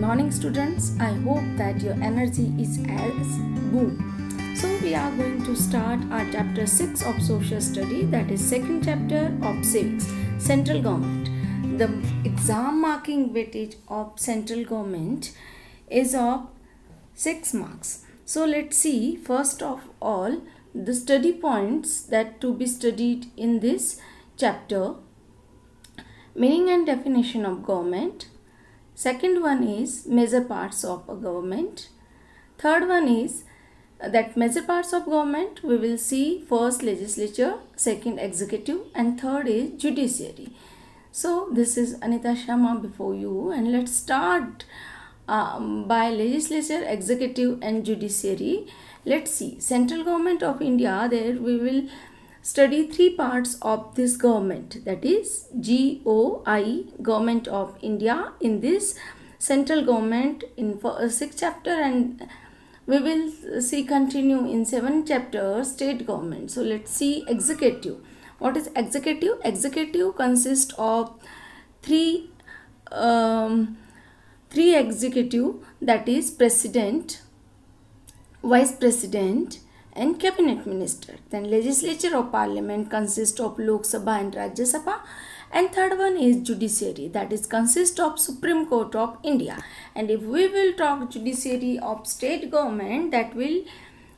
Morning students, I hope that your energy is as boom. So we are going to start our chapter 6 of social study, that is second chapter of civics, central government. The exam marking weightage of central government is of 6 marks. So let's see first of all the study points that to be studied in this chapter. Meaning and definition of government. Second one is major parts of a government. Third one is that major parts of government we will see first legislature, second executive, and third is judiciary. So this is Anita Sharma before you, and let's start by legislature, executive, and judiciary. Let's see central government of India. There we will study three parts of this government, that is GOI, Government of India. In this central government in 6th chapter, and we will see continue in 7th chapter state government. So let's see executive. What is executive? Executive consists of three executive, that is president, vice president, and cabinet minister. Then legislature or parliament consists of Lok Sabha and Rajya Sabha, and third one is judiciary, that is consist of Supreme Court of India. And if we will talk judiciary of state government, that will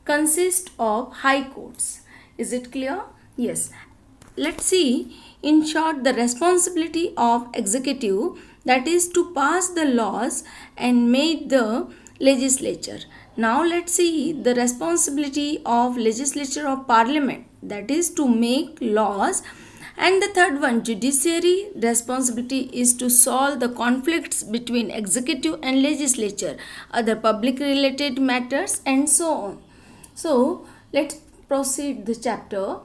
consist of high courts. Is it clear? Yes. Let's see in short the responsibility of executive, that is to pass the laws and make the legislature. Now let's see the responsibility of legislature of parliament, that is to make laws. And the third one, judiciary, responsibility is to solve the conflicts between executive and legislature, other public related matters, and so on. So let's proceed the chapter.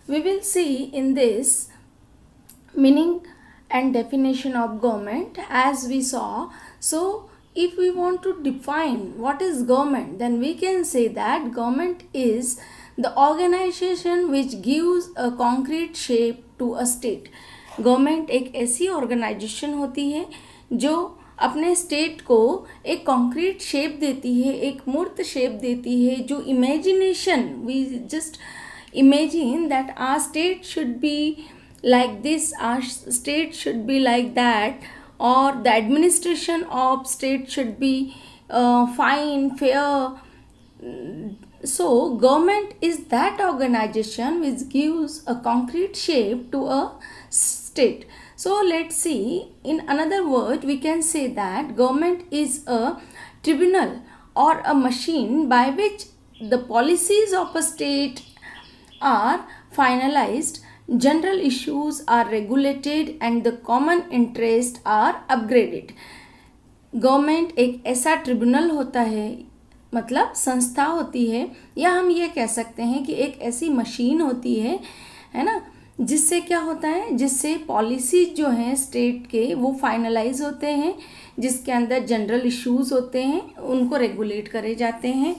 We will see in this meaning and definition of government as we saw. So if we want to define what is government, then we can say that government is the organization which gives a concrete shape to a state. Government एक ऐसी organisation होती है जो अपने state को एक concrete shape देती है, एक मूर्त शेप देती है, जो imagination we just imagine that our state should be like this, our state should be like that, or the administration of state should be fine, fair. So government is that organization which gives a concrete shape to a state. So let's see, in another word we can say that government is a tribunal or a machine by which the policies of a state are finalized, general issues are regulated, and the common interest are upgraded. Government एक ऐसा tribunal होता है, मतलब संस्था होती है, या हम ये कह सकते हैं कि एक ऐसी मशीन होती है ना, जिससे क्या होता है, जिससे पॉलिसीज जो हैं स्टेट के वो फाइनलाइज होते हैं, जिसके अंदर जनरल इश्यूज होते हैं उनको रेगुलेट करे जाते हैं,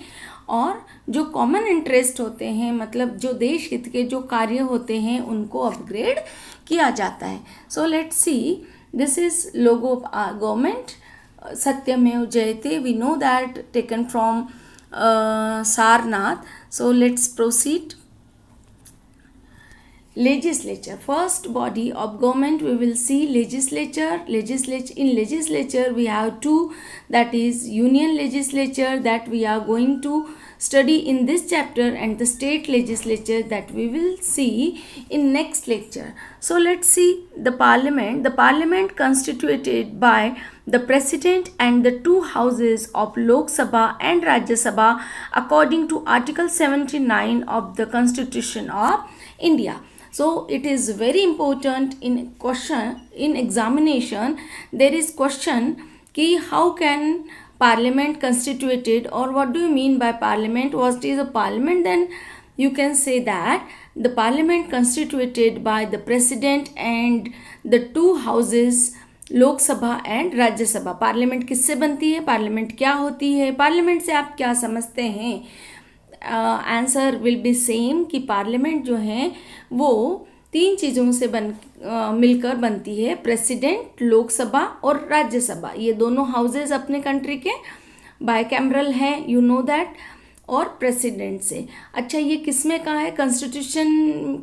और जो कॉमन इंटरेस्ट होते हैं, मतलब जो देश हित के जो कार्य होते हैं उनको अपग्रेड किया जाता है. So let's see, this is logo of our government, सत्यमेव जयते. We know that taken from Sarnath. So let's proceed. Legislature, first body of government we will see legislature. In legislature we have two, that is union legislature that we are going to study in this chapter, and the state legislature that we will see in next lecture. So let's see the parliament constituted by the president and the two houses of Lok Sabha and Rajya Sabha according to article 79 of the constitution of India. So it is very important in question, in examination there is question ki how can parliament constituted, or what do you mean by parliament, what is a parliament? Then you can say that the parliament constituted by the president and the two houses लोक सभा and Rajya Sabha. Parliament किससे बनती है, parliament क्या होती है, parliament से आप क्या समझते हैं? आंसर विल बी सेम कि पार्लियामेंट जो है वो तीन चीज़ों से मिलकर बनती है, प्रेसिडेंट, लोकसभा और राज्यसभा। ये दोनों हाउसेज अपने कंट्री के बाइकैमरल हैं, यू नो दैट, और प्रेसिडेंट से। अच्छा, ये किस में कहा है, कॉन्स्टिट्यूशन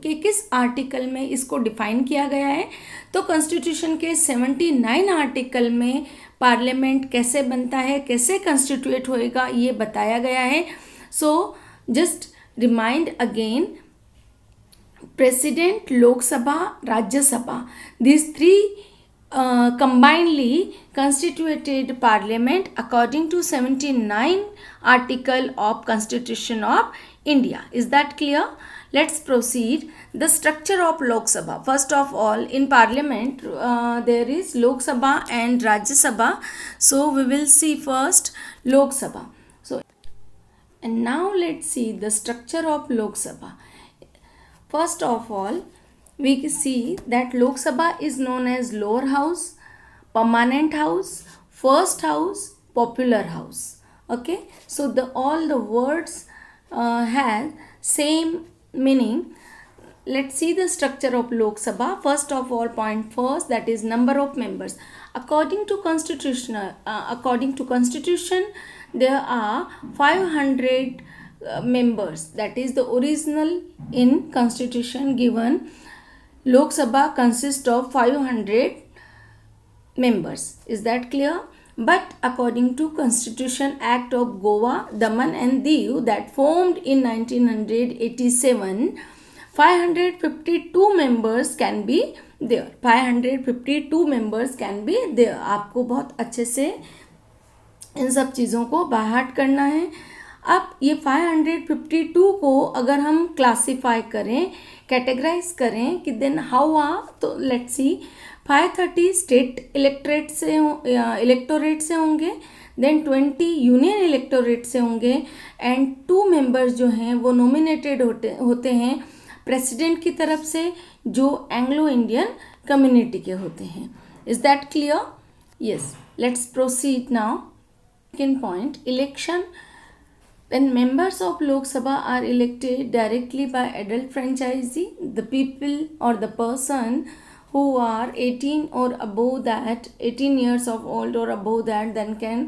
के किस आर्टिकल में इसको डिफाइन किया गया है? तो कॉन्स्टिट्यूशन के 79 आर्टिकल में पार्लियामेंट कैसे बनता है, कैसे कंस्टिट्यूट होएगा, ये बताया गया है। So just remind again, president, Lok Sabha, Rajya Sabha, these three combinedly constituted parliament according to 79 article of Constitution of India. Is that clear? Let's proceed. The structure of Lok Sabha. First of all, in parliament there is Lok Sabha and Rajya Sabha. So we will see first Lok Sabha. So, and now let's see the structure of Lok Sabha. First of all, we see that Lok Sabha is known as lower house, permanent house, first house, popular house. Okay, so all the words have same meaning. Let's see the structure of Lok Sabha. First of all, point first, that is number of members. According to constitution, there are 500 members. That is the original in constitution given. Lok Sabha consists of 500 members. Is that clear? But according to Constitution Act of Goa, Daman and Diu that formed in 1987, 552 members can be there. 552 members can be there. आपको बहुत अच्छे से इन सब चीज़ों को बाहर करना है। अब ये 552 को अगर हम क्लासीफाई करें, कैटेगराइज करें कि देन हाउ तो लेट्स सी, 530 स्टेट इलेक्टोरेट से होंगे, देन 20 यूनियन इलेक्टोरेट से होंगे, एंड 2 मेंबर्स जो हैं वो नॉमिनेटेड होते हैं प्रेसिडेंट की तरफ से, जो एंग्लो इंडियन कम्युनिटी के होते हैं। Is that clear? Yes, let's proceed now. Second point, election. When members of Lok Sabha are elected directly by adult franchisee, the people or the person who are 18 or above that, 18 years of old or above that, then can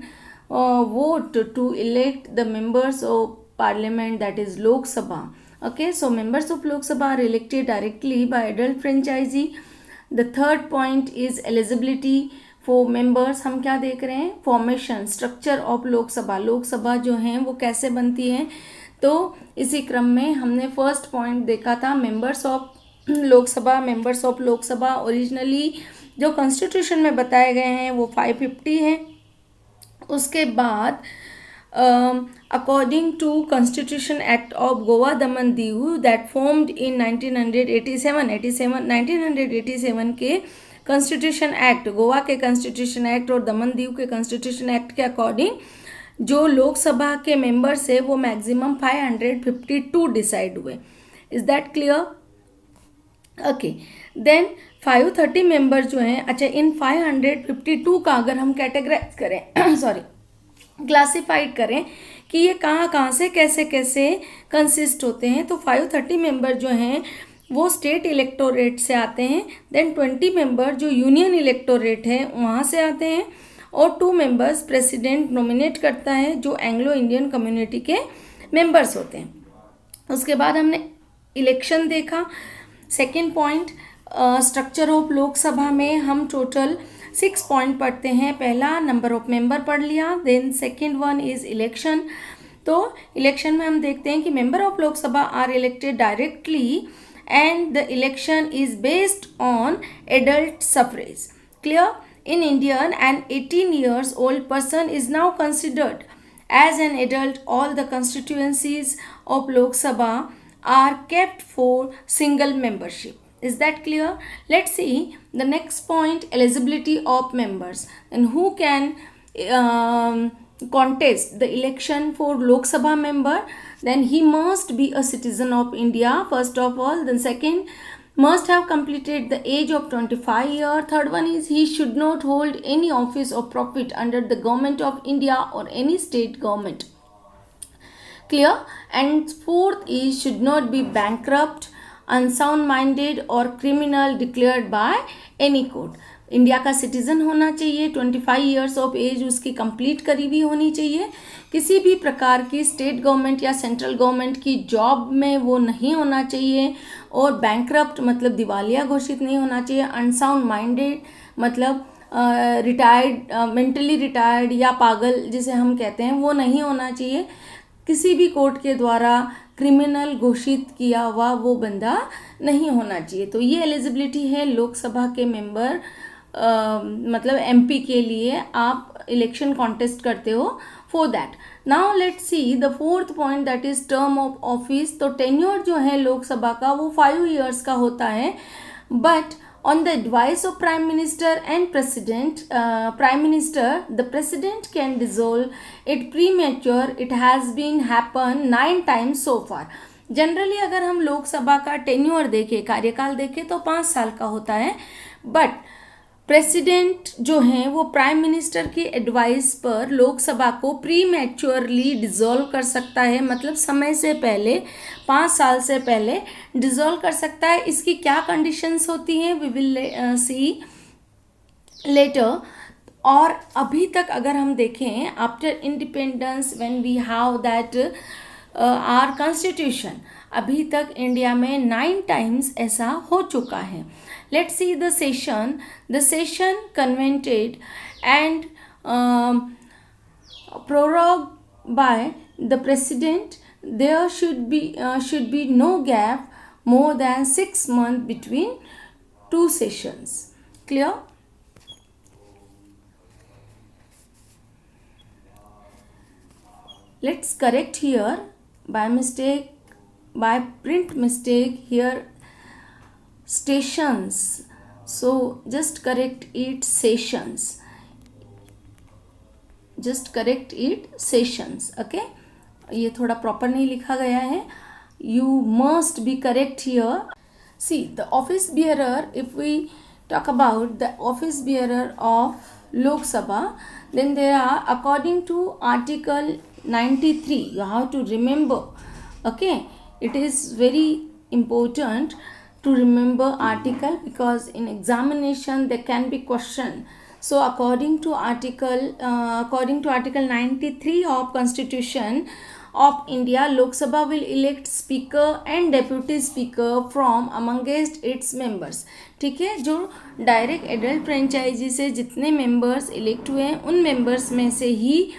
vote to elect the members of parliament, that is Lok Sabha. Okay, so members of Lok Sabha are elected directly by adult franchisee. The third point is eligibility for members. हम क्या देख रहे हैं, formation, structure of Lok Sabha. Lok Sabha जो हैं वो कैसे बनती हैं, तो इसी क्रम में हमने फर्स्ट पॉइंट देखा था members of Lok Sabha. Members of Lok Sabha originally जो कॉन्स्टिट्यूशन में बताए गए हैं वो 550 हैं। उसके बाद according to Constitution Act of Goa, Daman, Diu that formed in 1987 के कॉन्स्टिट्यूशन एक्ट, गोवा के कॉन्स्टिट्यूशन एक्ट और दमन दीव के कॉन्स्टिट्यूशन एक्ट के अकॉर्डिंग जो लोकसभा के मेंबर्स है वो मैक्सिमम 552 डिसाइड हुए। Is that clear? Okay, then 530 member जो हैं, अच्छा इन 552 का अगर हम कैटेगराइज करें सॉरी क्लासिफाइड करें कि ये कहाँ से कैसे कैसे कंसिस्ट होते हैं, तो 530 मेंबर जो हैं वो स्टेट इलेक्टोरेट से आते हैं, देन 20 मेंबर जो यूनियन इलेक्टोरेट है वहाँ से आते हैं, और 2 मेंबर्स प्रेसिडेंट नॉमिनेट करता है जो एंग्लो इंडियन कम्युनिटी के मेंबर्स होते हैं। उसके बाद हमने इलेक्शन देखा। Second point, structure of Lok Sabha में हम टोटल 6 पॉइंट पढ़ते हैं। पहला नंबर ऑफ मेंबर पढ़ लिया, then second one is election. तो इलेक्शन में हम देखते हैं कि member of Lok Sabha are elected directly and the election is based on adult suffrage. Clear? In India, an 18 years old person is now considered as an adult. All the constituencies of Lok Sabha are kept for single membership. Is that clear? Let's see the next point, eligibility of members and who can contest the election for Lok Sabha member. Then he must be a citizen of India first of all, then second must have completed the age of 25 years. Third one is he should not hold any office of profit under the government of India or any state government. Clear? And fourth is should not be bankrupt unsound minded और criminal declared by any court. India का citizen होना चाहिए, 25 years of age उसकी complete करी हुई होनी चाहिए, किसी भी प्रकार की स्टेट गवर्नमेंट या सेंट्रल गवर्नमेंट की जॉब में वो नहीं होना चाहिए, और बैंकरप्ट मतलब दिवालिया घोषित नहीं होना चाहिए, अनसाउंड माइंडेड मतलब रिटायर्ड, मेंटली रिटायर्ड या पागल जिसे हम कहते हैं वो नहीं होना चाहिए, किसी भी कोर्ट के द्वारा क्रिमिनल घोषित किया हुआ वो बंदा नहीं होना चाहिए। तो ये एलिजिबिलिटी है लोकसभा के मेंबर, मतलब एमपी के लिए आप इलेक्शन कॉन्टेस्ट करते हो for that. Now let's see the fourth point, that is term of office. तो टेन्योर जो है लोकसभा का वो 5 ईयर्स का होता है, but on the advice of prime minister and president, prime minister, the president can dissolve it premature. It has been happen 9 times so far. Generally अगर हम लोकसभा का टेन्योर देखें, कार्यकाल देखें तो 5 साल का होता है, बट प्रेसिडेंट जो हैं वो प्राइम मिनिस्टर की एडवाइस पर लोकसभा को प्री मैच्योरली डिसॉल्व कर सकता है, मतलब समय से पहले 5 साल से पहले डिसॉल्व कर सकता है। इसकी क्या कंडीशंस होती हैं वी विल सी लेटर। और अभी तक अगर हम देखें after independence when we have that our constitution, अभी तक इंडिया में 9 टाइम्स ऐसा हो चुका है। Let's see the session. The session convened and prorogued by the president. There should be no gap more than 6 months between 2 sessions. Clear? Let's correct here by mistake, by print mistake here. Stations, so just correct it sessions, just correct it sessions, okay? ये थोड़ा proper नहीं लिखा गया है, you must be correct here. See the office bearer, if we talk about the office bearer of Lok Sabha, then there are, according to article 93, you have to remember, okay? It is very important to remember article, because in examination there can be question. So according to article 93 of constitution of India, Lok Sabha will elect speaker and deputy speaker from amongst its members. ठीक है, जो direct adult franchise से जितने members elect हुए हैं उन members में से ही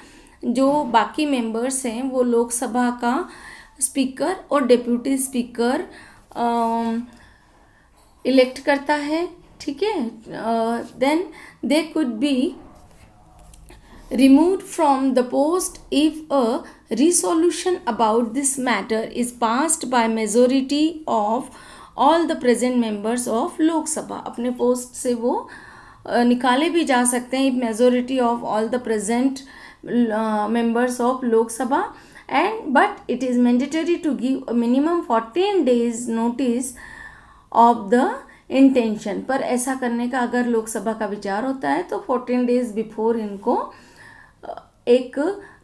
जो बाकी मेंबर्स हैं वो लोकसभा का स्पीकर और डेप्यूटी स्पीकर इलेक्ट करता है। ठीक है, then they could be removed from the post if a resolution about this matter is passed by majority of all the present members of Lok Sabha. अपने post से वो निकाले भी जा सकते हैं if majority of all the present members of Lok Sabha, and but it is mandatory to give a minimum 14 days notice of the intention. पर ऐसा करने का अगर लोकसभा का विचार होता है तो 14 days बिफोर इनको एक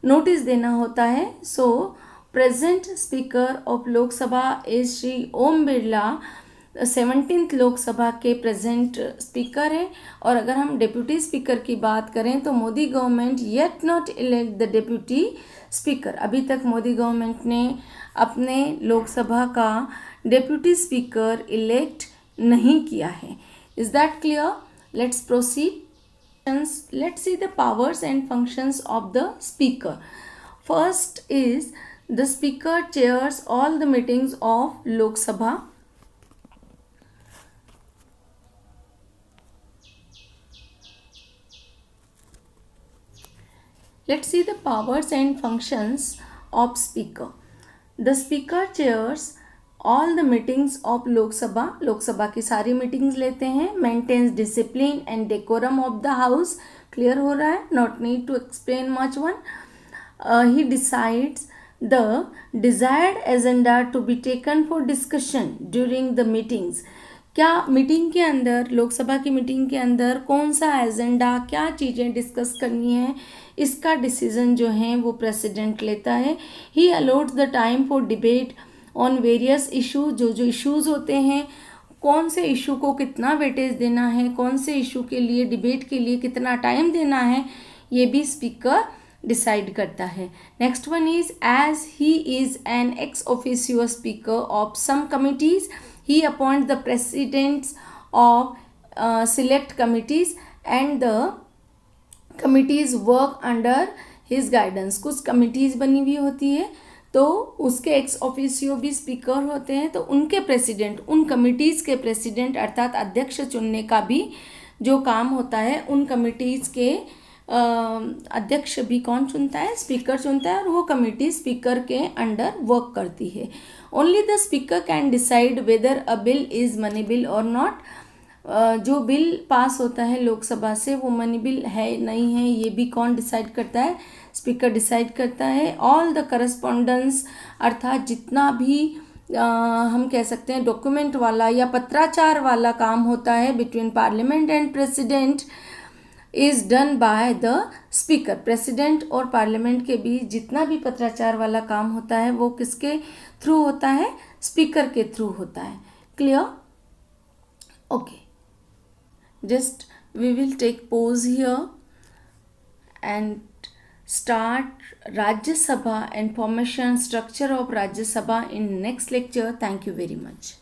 नोटिस देना होता है. So present speaker of Lok Sabha is Shri Om Birla, 17th Lok Sabha के प्रेजेंट स्पीकर है. और अगर हम डिप्यूटी स्पीकर की बात करें तो Modi government yet not elect the deputy speaker. अभी तक मोदी गवर्नमेंट ने अपने लोकसभा का डिप्यूटी स्पीकर इलेक्ट नहीं किया है. Is that clear? Let's proceed. Let's see the powers and functions of the speaker. First is the speaker chairs all the meetings of Lok Sabha. Let's see the powers and functions of speaker. The speaker chairs all the meetings of Lok Sabha. लोक सभा की सारी meetings लेते हैं. Maintains discipline and decorum of the house. Clear हो रहा है? Not need to explain much one. He decides the desired agenda to be taken for discussion during the meetings. क्या मीटिंग के अंदर, लोकसभा की मीटिंग के अंदर कौन सा एजेंडा, क्या चीज़ें डिस्कस करनी है, इसका डिसीजन जो है वो प्रेसिडेंट लेता है. He allows the time for debate on various issue, जो इश्यूज़ होते हैं, कौन से इशू को कितना वेटेज देना है, कौन से इशू के लिए डिबेट के लिए कितना टाइम देना है, ये भी स्पीकर डिसाइड करता है. Next one is as he is an ex officio speaker of some committees, he appoint the presidents of select committees and the committees work under his guidance. कुछ कमिटीज़ बनी हुई होती है तो उसके एक्स ऑफिशियो भी स्पीकर होते हैं, तो उनके प्रेसिडेंट, उन कमिटीज़ के प्रेसिडेंट अर्थात अध्यक्ष चुनने का भी जो काम होता है, उन कमिटीज़ के अध्यक्ष भी कौन चुनता है? स्पीकर चुनता है, और वो कमिटी स्पीकर के अंडर वर्क करती है. Only the speaker can decide whether a bill is money bill और नॉट. जो बिल पास होता है लोकसभा से वो मनी बिल है नहीं है, ये भी कौन डिसाइड करता है? स्पीकर डिसाइड करता है. ऑल द करस्पॉन्डेंस अर्थात जितना भी हम कह सकते हैं डॉक्यूमेंट वाला या पत्राचार वाला काम होता है between parliament and president is done by the speaker. President और पार्लियामेंट के बीच जितना भी पत्राचार वाला काम होता है वो किसके थ्रू होता है? स्पीकर के थ्रू होता है. Clear? Okay, just we will take pause here and start Rajya Sabha and formation structure of Rajya Sabha in next lecture. Thank you very much.